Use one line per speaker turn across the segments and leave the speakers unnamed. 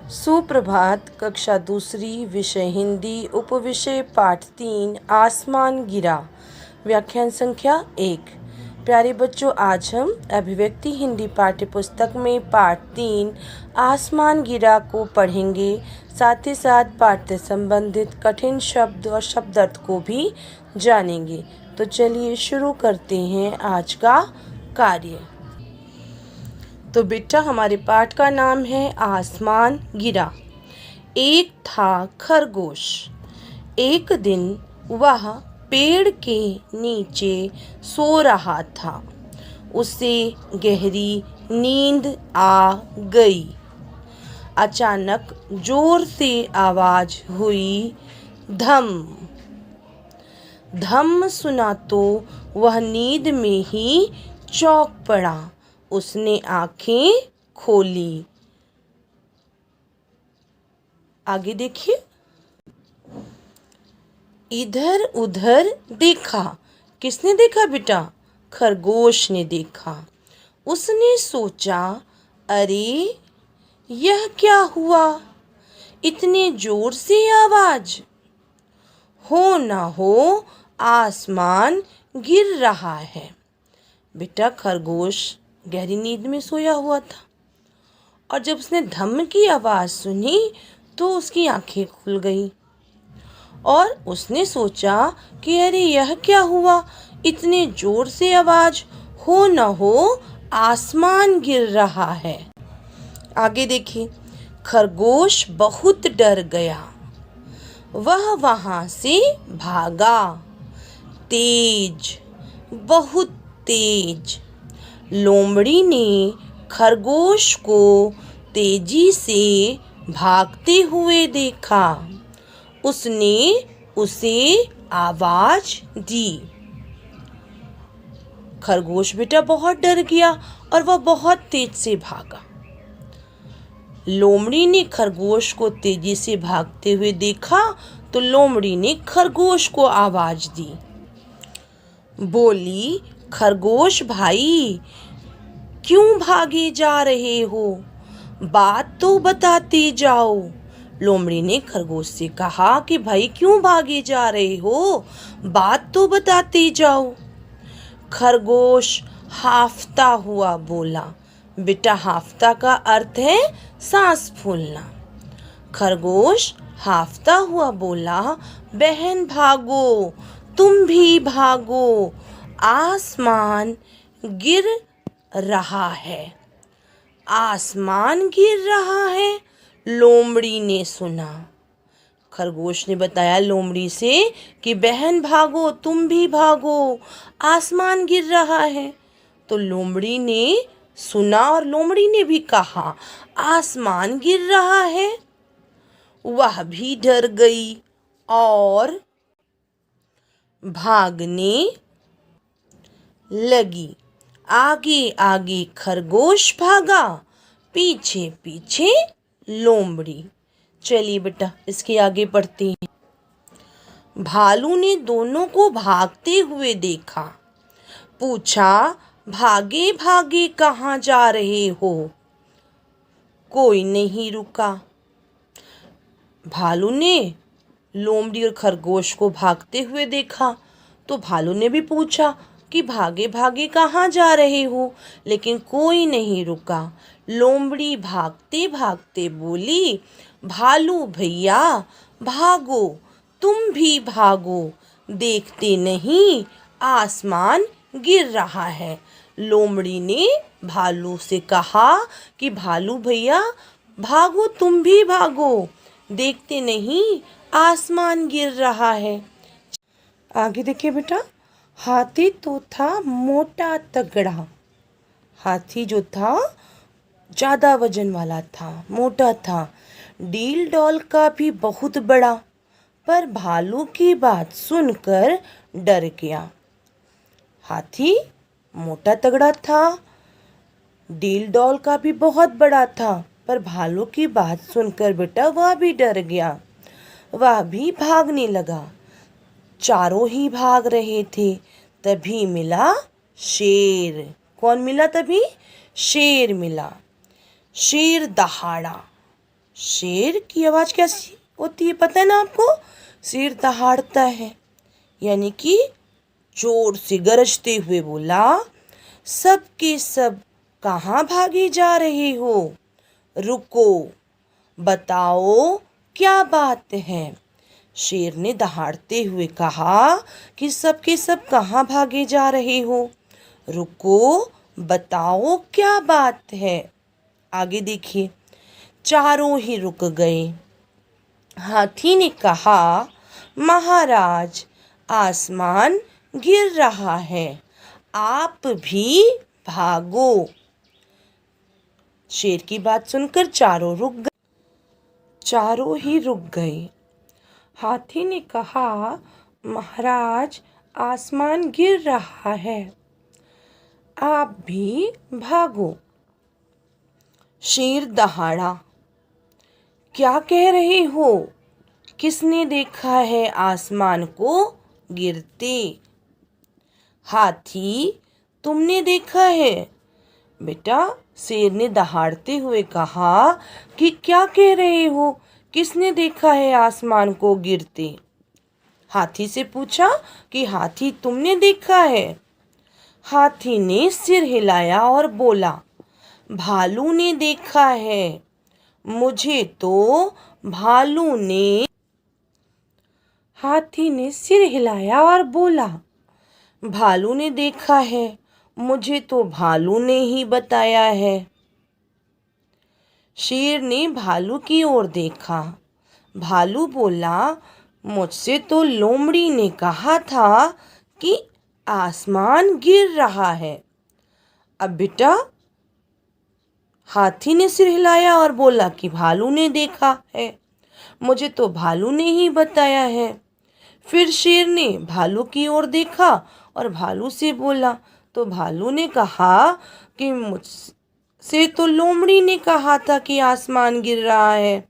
सुप्रभात। कक्षा दूसरी, विषय हिंदी, उपविषय पाठ 3, आसमान गिरा। व्याख्यान संख्या 1। प्यारे बच्चों, आज हम अभिव्यक्ति हिंदी पाठ्य पुस्तक में पाठ 3, आसमान गिरा को पढ़ेंगे। साथ ही साथ पाठ से संबंधित कठिन शब्द और शब्दार्थ को भी जानेंगे। तो चलिए शुरू करते हैं आज का कार्य। तो बेटा, हमारे पाठ का नाम है आसमान गिरा। एक था खरगोश। एक दिन वह पेड़ के नीचे सो रहा था। उसे गहरी नींद आ गई। अचानक जोर से आवाज हुई, धम। धम सुना तो वह नींद में ही चौंक पड़ा। उसने आंखें खोली। आगे देखिए। इधर उधर देखा। किसने देखा बेटा? खरगोश ने देखा। उसने सोचा, अरे यह क्या हुआ? इतने जोर से आवाज। हो ना हो आसमान गिर रहा है। बेटा, खरगोश गहरी नींद में सोया हुआ था और जब उसने धम की आवाज सुनी तो उसकी आंखें खुल गई और उसने सोचा कि अरे यह क्या हुआ? इतने जोर से आवाज। हो न हो आसमान गिर रहा है। आगे देखिए। खरगोश बहुत डर गया। वह वहां से भागा। तेज, बहुत तेज। लोमड़ी ने खरगोश को तेजी से भागते हुए देखा। उसने उसे आवाज दी। खरगोश बेटा बहुत डर गया और वह बहुत तेज से भागा। लोमड़ी ने खरगोश को तेजी से भागते हुए देखा तो लोमड़ी ने खरगोश को आवाज दी। बोली, खरगोश भाई, क्यों भागे जा रहे हो? बात तो बताते जाओ। लोमड़ी ने खरगोश से कहा कि भाई क्यों भागे जा रहे हो? बात तो बताते जाओ। खरगोश हाफता हुआ बोला। बेटा, हाफता का अर्थ है सांस फूलना। खरगोश हाफता हुआ बोला, बहन भागो, तुम भी भागो, आसमान गिर रहा है। आसमान गिर रहा है, लोमड़ी ने सुना। खरगोश ने बताया लोमड़ी से कि बहन भागो, तुम भी भागो, आसमान गिर रहा है। तो लोमड़ी ने सुना और लोमड़ी ने भी कहा, आसमान गिर रहा है। वह भी डर गई और भागने लगी। आगे आगे खरगोश भागा, पीछे पीछे लोमड़ी। चलिए बेटा, इसके आगे पढ़ते हैं। भालू ने दोनों को भागते हुए देखा। पूछा, भागे भागे कहाँ जा रहे हो? कोई नहीं रुका। भालू ने लोमड़ी और खरगोश को भागते हुए देखा तो भालू ने भी पूछा कि भागे भागे कहाँ जा रहे हो, लेकिन कोई नहीं रुका। लोमड़ी भागते भागते बोली, भालू भैया भागो, तुम भी भागो, देखते नहीं आसमान गिर रहा है। लोमड़ी ने भालू से कहा कि भालू भैया भागो, तुम भी भागो, देखते नहीं आसमान गिर रहा है। आगे देखिए बेटा। हाथी तो था मोटा तगड़ा। हाथी जो था ज्यादा वजन वाला था, मोटा था। डील डॉल का भी बहुत बड़ा, पर भालू की बात सुनकर डर गया। हाथी मोटा तगड़ा था, डील डॉल का भी बहुत बड़ा था, पर भालू की बात सुनकर बेटा वह भी डर गया। वह भी भागने लगा। चारों ही भाग रहे थे, तभी मिला शेर। कौन मिला तभी? शेर मिला। शेर दहाड़ा। शेर की आवाज़ कैसी होती है पता है ना आपको? शेर दहाड़ता है, यानी कि जोर से गरजते हुए बोला, सब के सब कहाँ भागे जा रहे हो? रुको, बताओ क्या बात है? शेर ने दहाड़ते हुए कहा कि सब के सब कहाँ भागे जा रहे हो? रुको, बताओ क्या बात है? आगे देखिए, चारों ही रुक गए। हाथी ने कहा, महाराज, आसमान गिर रहा है, आप भी भागो। शेर की बात सुनकर चारों ही रुक गए। हाथी ने कहा, महाराज, आसमान गिर रहा है, आप भी भागो। शेर दहाड़ा, क्या कह रहे हो? किसने देखा है आसमान को गिरते? हाथी, तुमने देखा है। बेटा, शेर ने दहाड़ते हुए कहा कि क्या कह रहे हो? किसने देखा है आसमान को गिरते? हाथी से पूछा कि हाथी, तुमने देखा है? हाथी ने सिर हिलाया और बोला, भालू ने देखा है। मुझे तो भालू ने हाथी ने सिर हिलाया और बोला, भालू ने देखा है, मुझे तो भालू ने ही बताया है। शेर ने भालू की ओर देखा। भालू बोला, मुझसे तो लोमड़ी ने कहा था कि आसमान गिर रहा है। अब बेटा, हाथी ने सिर हिलाया और बोला कि भालू ने देखा है, मुझे तो भालू ने ही बताया है। फिर शेर ने भालू की ओर देखा और भालू से बोला, तो भालू ने कहा कि मुझसे तो लोमड़ी ने कहा था कि आसमान गिर रहा है।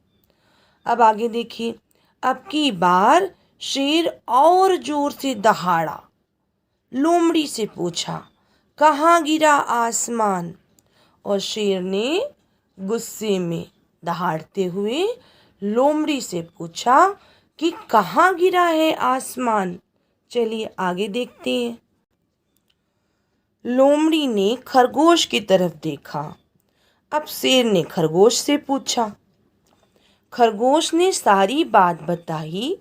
अब आगे देखिए, अब की बार शेर और जोर से दहाड़ा। लोमड़ी से पूछा, कहाँ गिरा आसमान? और शेर ने गुस्से में दहाड़ते हुए लोमड़ी से पूछा कि कहाँ गिरा है आसमान? चलिए आगे देखते हैं। लोमड़ी ने खरगोश की तरफ देखा। अब शेर ने खरगोश से पूछा। खरगोश ने सारी बात बताई।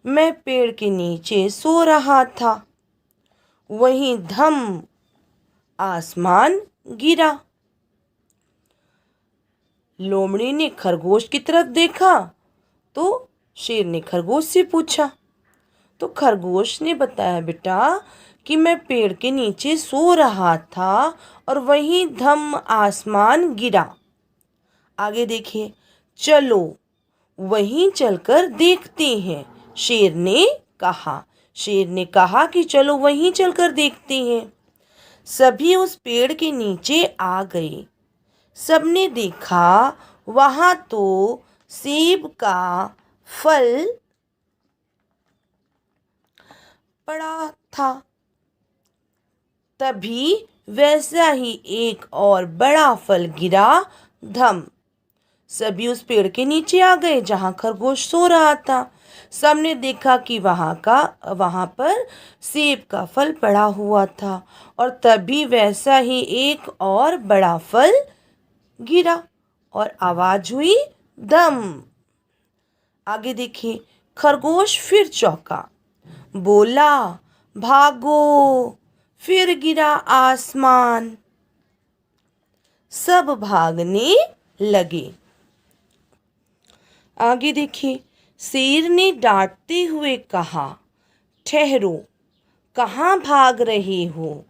मैं पेड़ के नीचे सो रहा था, वहीं धम आसमान गिरा। लोमड़ी ने खरगोश की तरफ देखा तो शेर ने खरगोश से पूछा। तो खरगोश ने बताया, बेटा, कि मैं पेड़ के नीचे सो रहा था और वहीं धम आसमान गिरा। आगे देखिए, चलो वहीं चलकर देखते हैं, शेर ने कहा। शेर ने कहा कि चलो वहीं चलकर देखते हैं। सभी उस पेड़ के नीचे आ गए। सबने देखा वहां तो सेब का फल पड़ा था। तभी वैसा ही एक और बड़ा फल गिरा, धम। सभी उस पेड़ के नीचे आ गए जहां खरगोश सो रहा था। सबने देखा कि वहां पर सेब का फल पड़ा हुआ था और तभी वैसा ही एक और बड़ा फल गिरा और आवाज हुई, दम। आगे देखिए, खरगोश फिर चौंका, बोला, भागो। फिर गिरा आसमान। सब भागने लगे। आगे देखिए, शेर ने डांटते हुए कहा, ठहरो, कहाँ भाग रहे हो?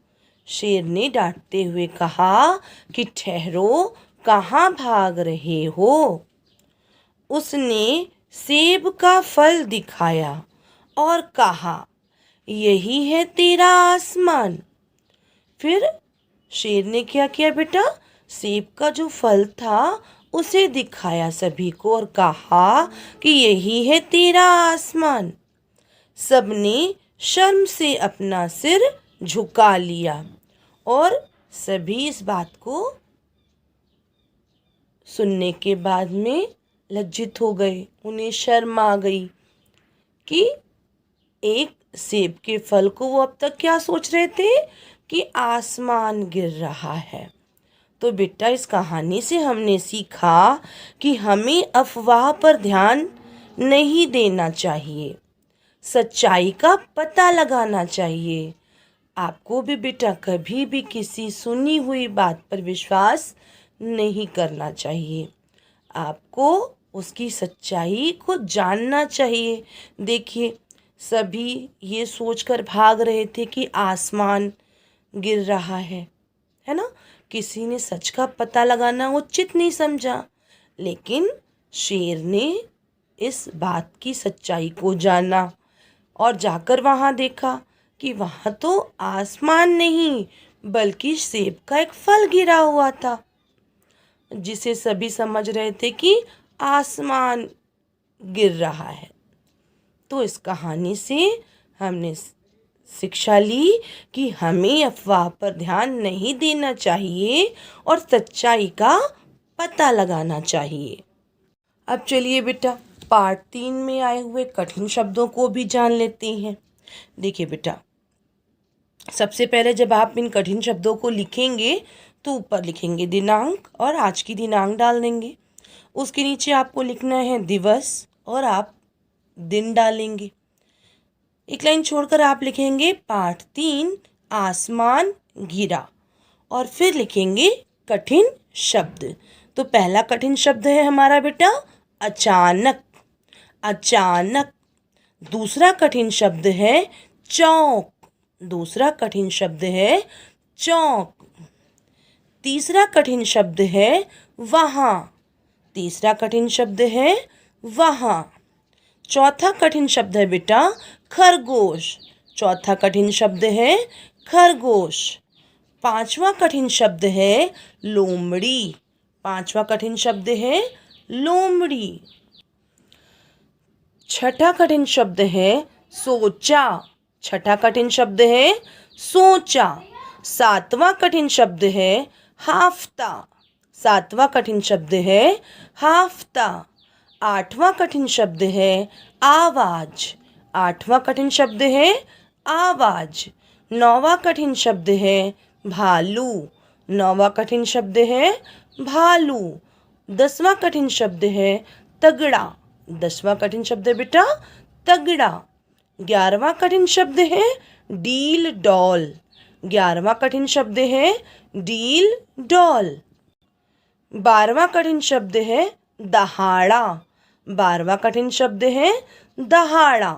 शेर ने डांटते हुए कहा कि ठहरो, कहाँ भाग रहे हो? उसने सेब का फल दिखाया और कहा, यही है तेरा आसमान। फिर शेर ने क्या किया बेटा? सेब का जो फल था उसे दिखाया सभी को और कहा कि यही है तेरा आसमान। सबने शर्म से अपना सिर झुका लिया और सभी इस बात को सुनने के बाद में लज्जित हो गए, उन्हें शर्म आ गई कि एक सेब के फल को वो अब तक क्या सोच रहे थे कि आसमान गिर रहा है। तो बेटा इस कहानी से हमने सीखा कि हमें अफवाह पर ध्यान नहीं देना चाहिए, सच्चाई का पता लगाना चाहिए। आपको भी बेटा कभी भी किसी सुनी हुई बात पर विश्वास नहीं करना चाहिए, आपको उसकी सच्चाई को जानना चाहिए। देखिए सभी ये सोचकर भाग रहे थे कि आसमान गिर रहा है ना। किसी ने सच का पता लगाना उचित नहीं समझा, लेकिन शेर ने इस बात की सच्चाई को जाना और जाकर वहाँ देखा कि वहाँ तो आसमान नहीं बल्कि सेब का एक फल गिरा हुआ था, जिसे सभी समझ रहे थे कि आसमान गिर रहा है। तो इस कहानी से हमने शिक्षा ली कि हमें अफवाह पर ध्यान नहीं देना चाहिए और सच्चाई का पता लगाना चाहिए। अब चलिए बेटा पार्ट 3 में आए हुए कठिन शब्दों को भी जान लेते हैं। देखिए बेटा, सबसे पहले जब आप इन कठिन शब्दों को लिखेंगे तो ऊपर लिखेंगे दिनांक और आज की दिनांक डाल देंगे। उसके नीचे आपको लिखना है दिवस और आप दिन डालेंगे। एक लाइन छोड़कर आप लिखेंगे पार्ट 3 आसमान गिरा और फिर लिखेंगे कठिन शब्द। तो पहला कठिन शब्द है हमारा बेटा अचानक, अचानक। दूसरा कठिन शब्द है चौक, दूसरा कठिन शब्द है चौक। तीसरा कठिन शब्द है वहाँ, तीसरा कठिन शब्द है वहाँ। चौथा कठिन शब्द है बेटा खरगोश, चौथा कठिन शब्द है खरगोश। पांचवा कठिन शब्द है लोमड़ी, पांचवा कठिन शब्द है लोमड़ी। छठा कठिन शब्द है सोचा, छठा कठिन शब्द है सोचा। सातवां कठिन शब्द है हाफ्ता, सातवां कठिन शब्द है हाफ्ता। आठवां कठिन शब्द है आवाज, आठवां कठिन शब्द है आवाज। नौवां कठिन शब्द है भालू, नौवां कठिन शब्द है भालू। 10वां कठिन शब्द है तगड़ा, 10वां कठिन शब्द है बेटा तगड़ा। 11वां कठिन शब्द है डील डॉल, 11वां कठिन शब्द है डील डॉल। 12वां कठिन शब्द है दहाड़ा, 12वां कठिन शब्द है दहाड़ा।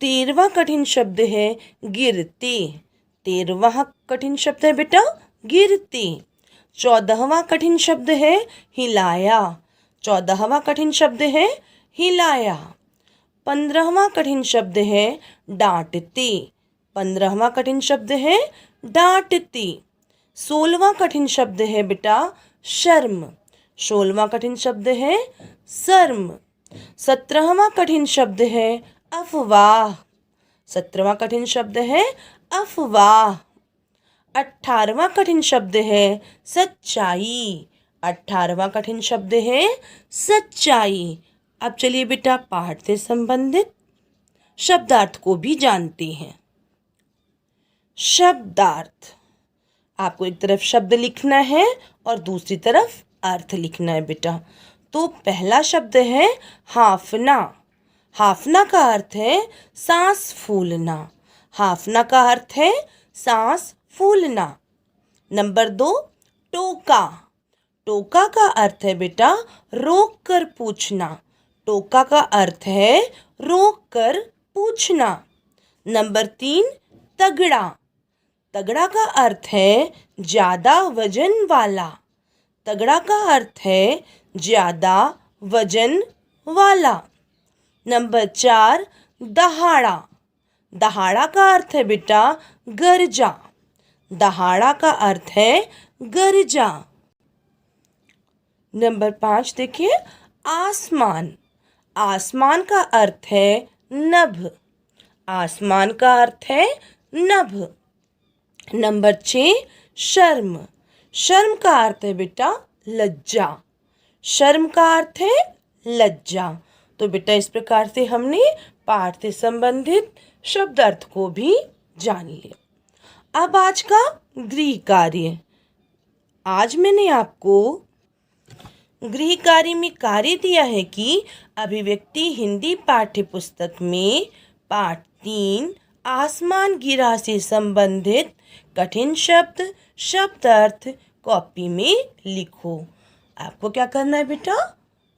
13वां कठिन शब्द है गिरते, 13वां कठिन शब्द है बेटा गिरते। 14वां कठिन शब्द है हिलाया, 14वां कठिन शब्द है हिलाया। 15वां कठिन शब्द है डांटते, 15वां कठिन शब्द है डांटते। 16वां कठिन शब्द है बेटा शर्म, 16वां कठिन शब्द है शर्म। 17वां कठिन शब्द है अफवाह, 17वां कठिन शब्द है अफवाह। 18वां कठिन शब्द है सच्चाई, 18वां कठिन शब्द है सच्चाई। अब चलिए बेटा पाठ से संबंधित शब्दार्थ को भी जानते हैं। शब्दार्थ, आपको एक तरफ शब्द लिखना है और दूसरी तरफ अर्थ लिखना है बेटा। तो पहला शब्द है हाफना, हाफना का अर्थ है सांस फूलना, हाफना का अर्थ है सांस फूलना। नंबर 2 टोका, टोका का अर्थ है बेटा रोक कर पूछना, टोका का अर्थ है रोक कर पूछना। नंबर 3 तगड़ा, तगड़ा का अर्थ है ज़्यादा वजन वाला, तगड़ा का अर्थ है ज़्यादा वजन वाला। नंबर 4 दहाड़ा, दहाड़ा का अर्थ है बेटा गरजा, दहाड़ा का अर्थ है गरजा। नंबर 5 देखिए आसमान, आसमान का अर्थ है नभ, आसमान का अर्थ है नभ। नंबर 6 शर्म, शर्म का अर्थ है बेटा लज्जा, शर्म का अर्थ है लज्जा। तो बेटा इस प्रकार से हमने पाठ से संबंधित शब्द अर्थ को भी जान लिया। अब आज का गृह कार्य। आज मैंने आपको गृह कार्य में कार्य दिया है कि अभिव्यक्ति हिंदी पाठ्य पुस्तक में पाठ 3 आसमान गिरा से संबंधित कठिन शब्द शब्द अर्थ कॉपी में लिखो। आपको क्या करना है बेटा?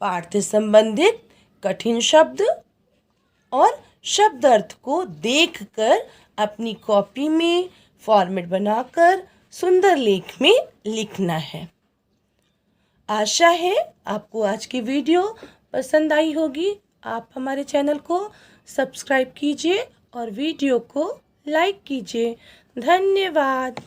पाठ से संबंधित कठिन शब्द और शब्द अर्थ को देखकर अपनी कॉपी में फॉर्मेट बनाकर सुंदर लेख में लिखना है। आशा है आपको आज की वीडियो पसंद आई होगी। आप हमारे चैनल को सब्सक्राइब कीजिए और वीडियो को लाइक कीजिए। धन्यवाद।